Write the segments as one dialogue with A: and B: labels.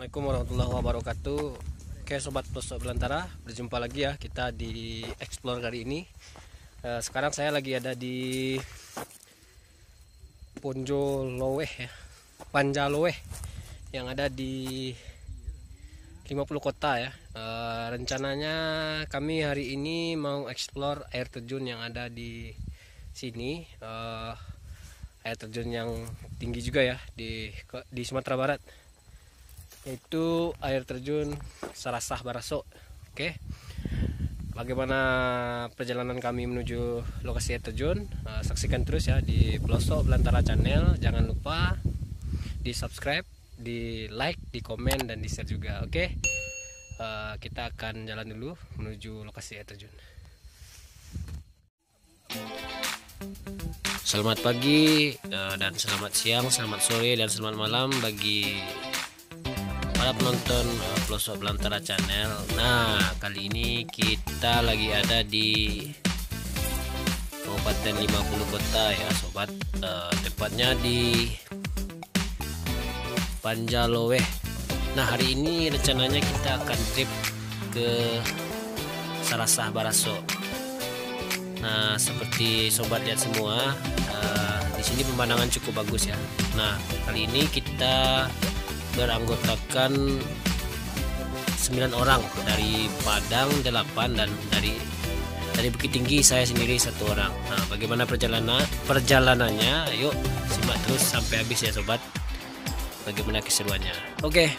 A: Assalamualaikum warahmatullahi wabarakatuh. Oke sobat pelosok belantara, berjumpa lagi ya kita di explore kali ini. Sekarang saya lagi ada di Ponjoloweh ya, Panjaloweh yang ada di 50 kota ya. Rencananya kami hari ini mau explore air terjun yang ada di sini. Air terjun yang tinggi juga ya di Sumatera Barat, yaitu air terjun Sarasah Baraso. Oke, bagaimana perjalanan kami menuju lokasi air terjun? Saksikan terus ya di Pelosok Belantara Channel. Jangan lupa di subscribe, di like, di komen, dan di share juga. Oke, kita akan jalan dulu menuju lokasi air terjun. Selamat pagi dan selamat siang, selamat sore, dan selamat malam bagi para penonton Pelosok Belantara Channel. Nah, kali ini kita lagi ada di Kabupaten 50 Kota ya sobat. Tepatnya di Panjaloweh. Nah, hari ini rencananya kita akan trip ke Sarasah Baraso. Nah, seperti sobat lihat semua, di sini pemandangan cukup bagus ya. Nah, kali ini kita beranggotakan 9 orang, dari Padang 8, dan dari Bukit Tinggi saya sendiri 1 orang. Nah, bagaimana perjalanannya? Yuk simak terus sampai habis ya sobat. Bagaimana keseruannya? Oke.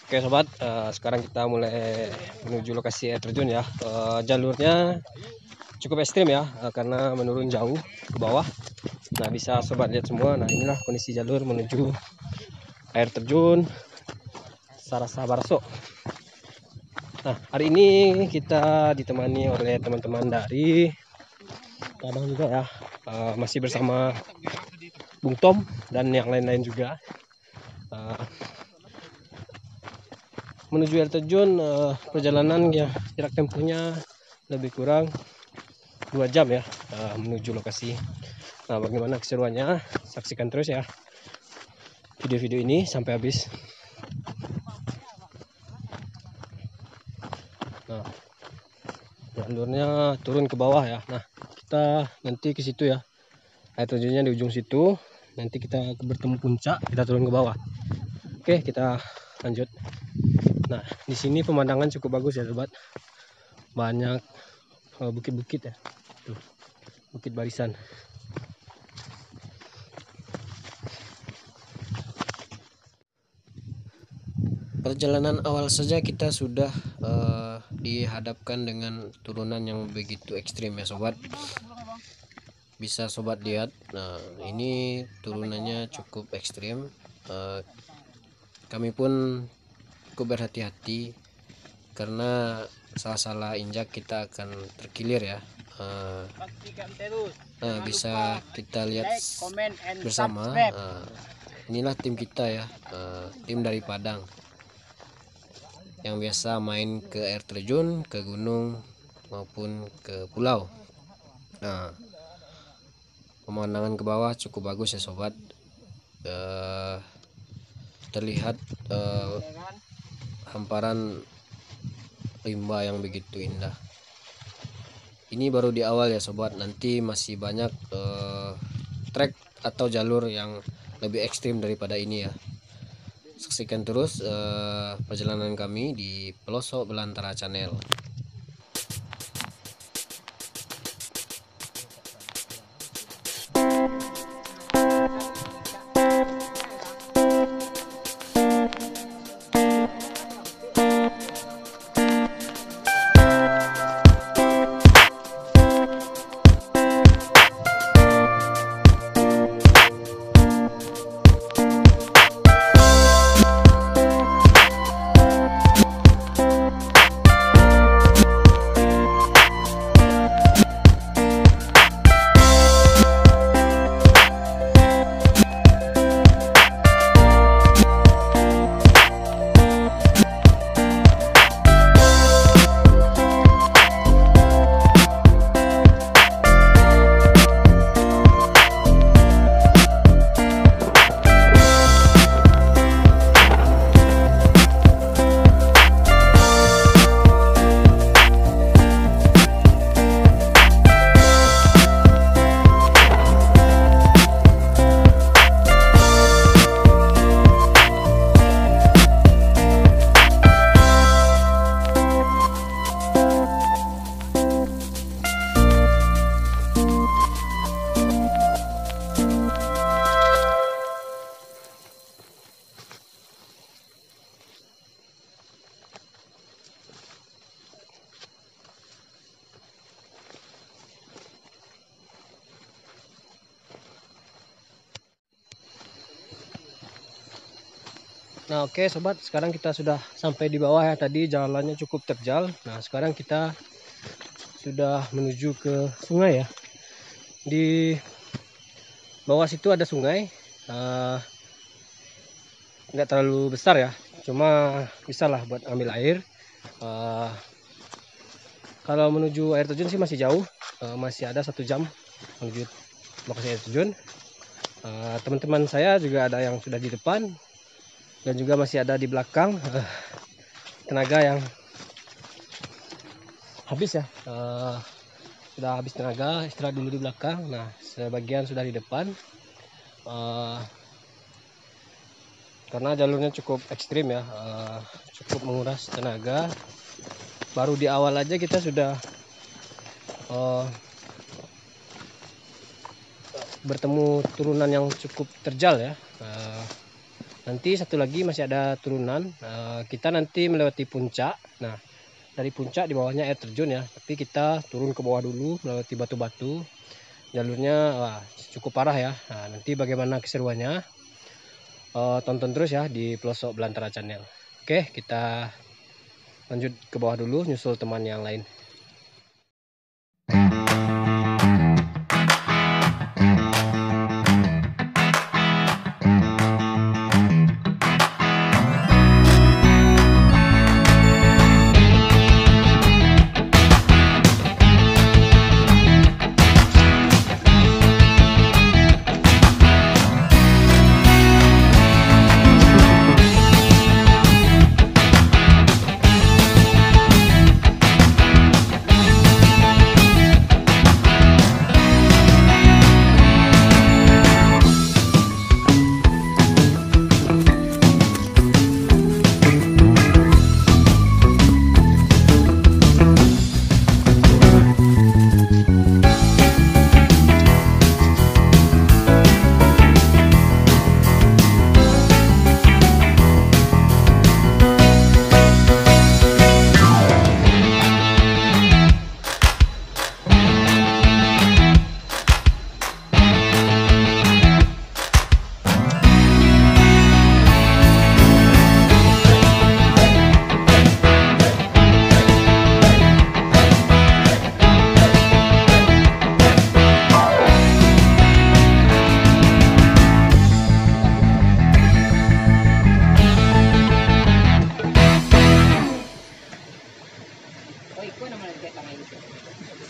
A: Oke sobat, sekarang kita mulai menuju lokasi air terjun ya. Jalurnya cukup ekstrim ya, karena menurun jauh ke bawah. Nah, bisa sobat lihat semua. Nah, inilah kondisi jalur menuju air terjun Sarasah Baraso. Nah, hari ini kita ditemani oleh teman-teman dari Padang juga ya. Masih bersama Bung Tom dan yang lain-lain juga. Menuju air terjun, perjalanan ya jarak tempuhnya lebih kurang 2 jam ya, menuju lokasi. Nah, bagaimana keseruannya? Saksikan terus ya video-video ini sampai habis. Nah, jalurnya turun ke bawah ya. Nah, kita nanti ke situ ya. Air terjunnya di ujung situ. Nanti kita bertemu puncak, kita turun ke bawah. Oke, kita lanjut. Nah, di sini pemandangan cukup bagus ya sobat. Banyak bukit-bukit ya. Tuh, bukit barisan. Perjalanan awal saja kita sudah dihadapkan dengan turunan yang begitu ekstrim ya sobat. Bisa sobat lihat. Nah, ini turunannya cukup ekstrim. Kami pun cukup berhati-hati karena salah injak kita akan terkilir ya. Nah, bisa kita lihat bersama. Inilah tim kita ya, tim dari Padang yang biasa main ke air terjun, ke gunung maupun ke pulau. Nah, pemandangan ke bawah cukup bagus ya sobat. Terlihat hamparan rimba yang begitu indah. Ini baru di awal ya sobat, nanti masih banyak trek atau jalur yang lebih ekstrim daripada ini ya. Saksikan terus perjalanan kami di Pelosok Belantara Channel. Nah oke sobat, sekarang kita sudah sampai di bawah ya. Tadi jalannya cukup terjal. Nah sekarang kita sudah menuju ke sungai ya. Di bawah situ ada sungai, nggak terlalu besar ya, cuma bisa lah buat ambil air. Kalau menuju air terjun sih masih jauh, masih ada 1 jam menuju lokasi air terjun. Teman-teman saya juga ada yang sudah di depan dan juga masih ada di belakang. Tenaga yang habis ya, sudah habis tenaga, istirahat dulu di belakang. Nah sebagian sudah di depan, karena jalurnya cukup ekstrim ya, cukup menguras tenaga. Baru di awal aja kita sudah bertemu turunan yang cukup terjal ya. Nanti satu lagi masih ada turunan, kita nanti melewati puncak. Nah dari puncak di bawahnya air terjun ya, tapi kita turun ke bawah dulu melewati batu-batu. Jalurnya cukup parah ya. Nah, nanti bagaimana keseruannya, tonton terus ya di Pelosok Belantara Channel. Oke, kita lanjut ke bawah dulu nyusul teman yang lain.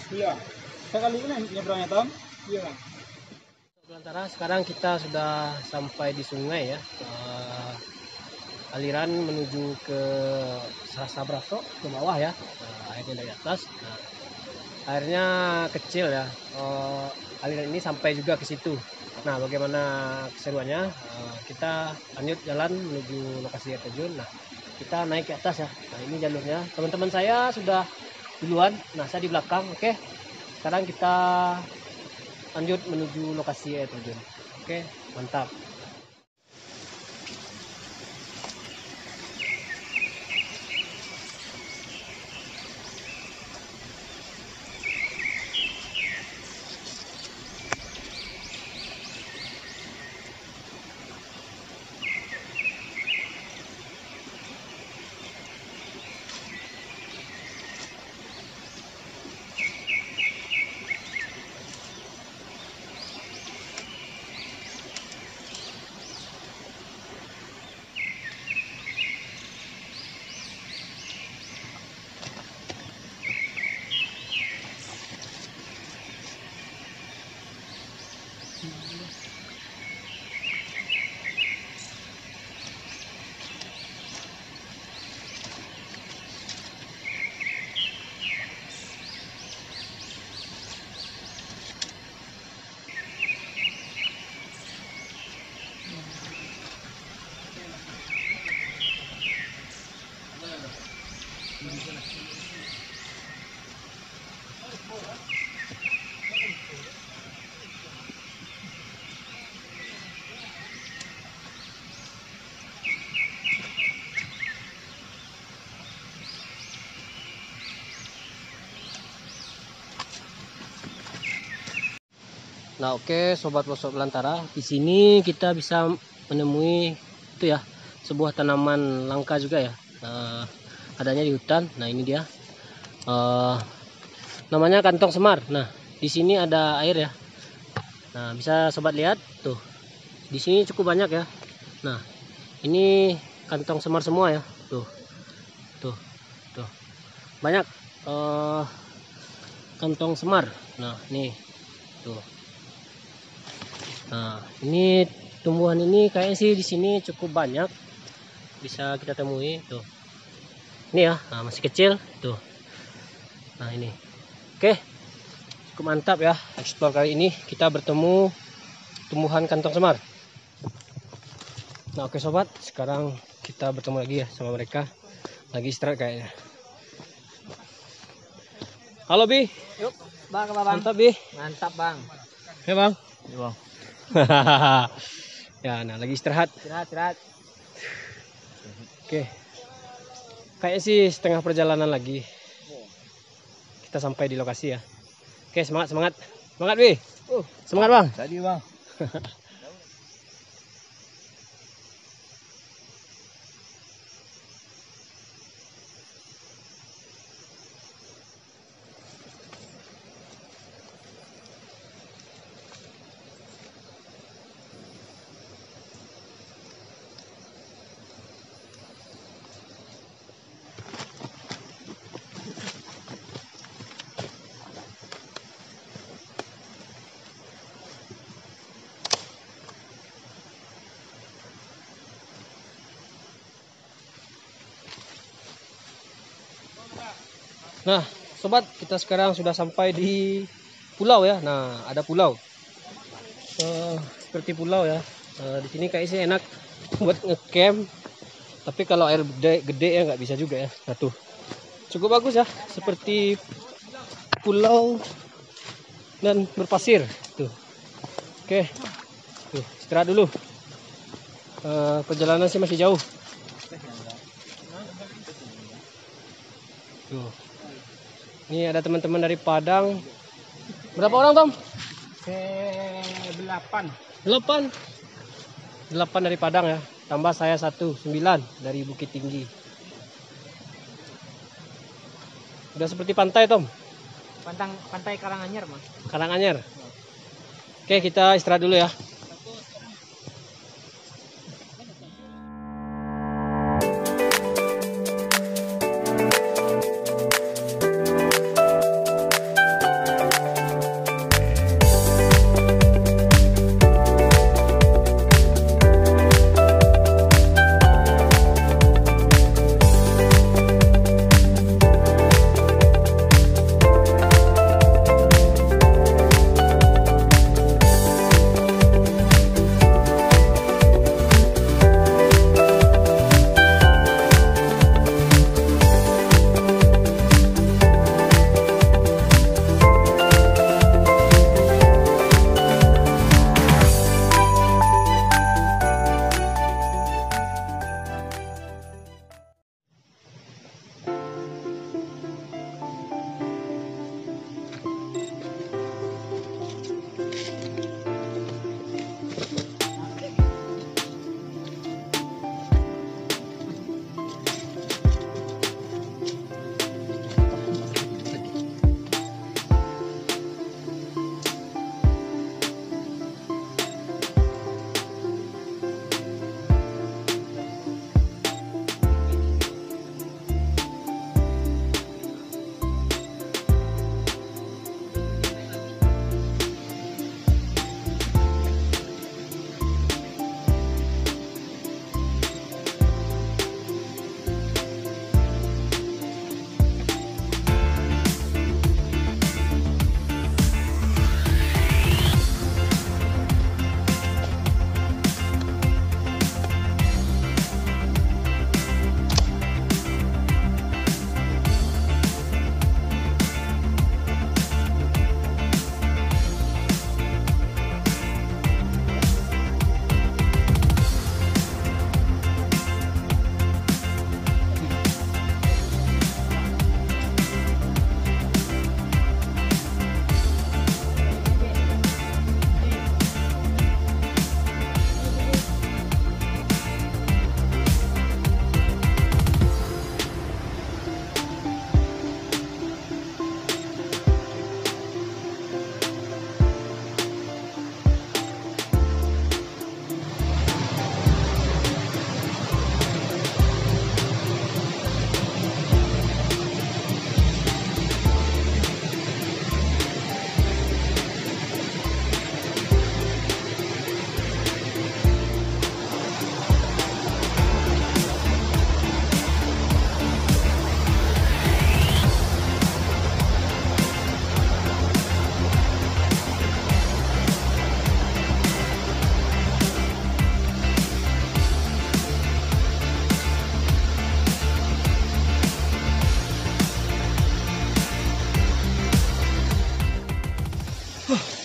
B: Iya. Sekali ini nyebrangnya Tom. Iya.
A: Belantara, sekarang kita sudah sampai di sungai ya. Aliran menuju ke Sabraso ke bawah ya. Airnya dari atas. Nah, airnya kecil ya. Aliran ini sampai juga ke situ. Nah, bagaimana keseruannya? Kita lanjut jalan menuju lokasi air terjun. Nah, kita naik ke atas ya. Nah, ini jalurnya. Teman-teman saya sudah duluan. Nah, saya di belakang. Oke. Sekarang kita lanjut menuju lokasi air terjun. Oke, mantap. Nah, oke sobat Pelosok Belantara, di sini kita bisa menemui itu ya, sebuah tanaman langka juga ya, adanya di hutan. Nah ini dia, namanya kantong semar. Nah di sini ada air ya. Nah bisa sobat lihat tuh, di sini cukup banyak ya. Nah ini kantong semar semua ya, tuh banyak kantong semar. Nah nih tuh. Nah ini tumbuhan ini kayaknya sih di sini cukup banyak bisa kita temui tuh. Ini ya, nah, masih kecil tuh. Nah ini, oke, cukup mantap ya explore kali ini. Kita bertemu tumbuhan kantong semar. Nah oke sobat, sekarang kita bertemu lagi ya sama mereka. Lagi istirahat kayaknya. Halo Bi.
B: Yuk, bang, bang.
A: Mantap Bi.
B: Mantap bang.
A: Ya bang.
B: Ya bang.
A: Ya, nah lagi istirahat.
B: Istirahat.
A: Oke. Kayaknya sih setengah perjalanan lagi kita sampai di lokasi ya. Oke, semangat. Semangat Bi. Semangat bang.
B: Tadi bang.
A: Nah, sobat, kita sekarang sudah sampai di pulau ya. Nah, ada pulau. Seperti pulau ya. Di sini kayaknya sih enak buat ngecamp. Tapi kalau air gede ya nggak bisa juga ya. Nah, tuh. Cukup bagus ya, seperti pulau dan berpasir. Tuh. Oke. Tuh, istirahat dulu. Perjalanan sih masih jauh. Tuh. Ini ada teman-teman dari Padang. Berapa orang, Tom?
B: 8.
A: 8 dari Padang ya. Tambah saya 1, 9 dari Bukit Tinggi. Udah seperti pantai, Tom.
B: Pantai Karanganyar, Bang.
A: Karanganyar. Oke, kita istirahat dulu ya.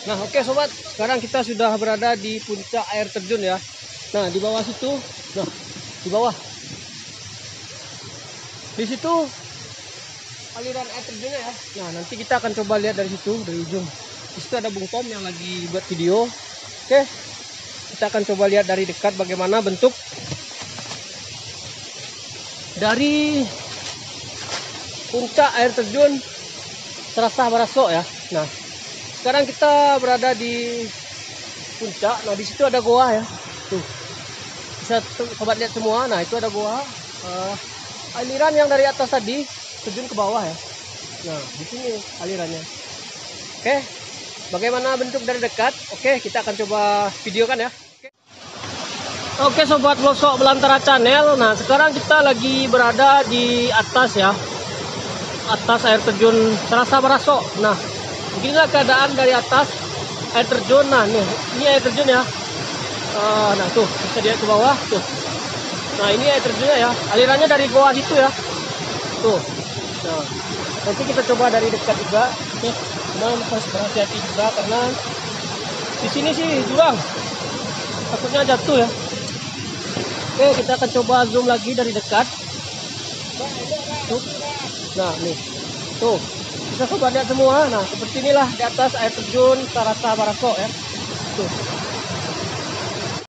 A: Nah, oke sobat, sekarang kita sudah berada di puncak air terjun ya. Nah, di bawah situ, nah, di bawah. Di situ aliran air terjunnya ya. Nah, nanti kita akan coba lihat dari situ, dari ujung. Di situ ada Bung Tom yang lagi buat video. Oke. Kita akan coba lihat dari dekat bagaimana bentuk dari puncak air terjun Serasa Baraso ya. Nah, sekarang kita berada di puncak. Nah, di situ ada goa ya. Tuh. Bisa sobat lihat semua. Nah, itu ada goa. Aliran yang dari atas tadi terjun ke bawah ya. Nah, di sini alirannya. Oke. Bagaimana bentuk dari dekat? Oke, kita akan coba videokan ya. Oke sobat Blosok Belantara Channel. Nah, sekarang kita lagi berada di atas ya. Atas air terjun Serasa Baraso. Nah, beginilah keadaan dari atas air terjun. Nah, nih, ini air terjun ya. Nah, tuh bisa dilihat ke bawah tuh. Nah, ini air terjunnya ya. Alirannya dari goa situ ya. Tuh. Nah, nanti kita coba dari dekat juga. Oke. Cuman harus berhati-hati juga karena di sini sih jurang. Takutnya jatuh ya. Oke, kita akan coba zoom lagi dari dekat. Tuh. Nah, nih. Tuh. Bisa sobat lihat semua. Nah, seperti inilah di atas air terjun Serasa Baraso ya. Tuh.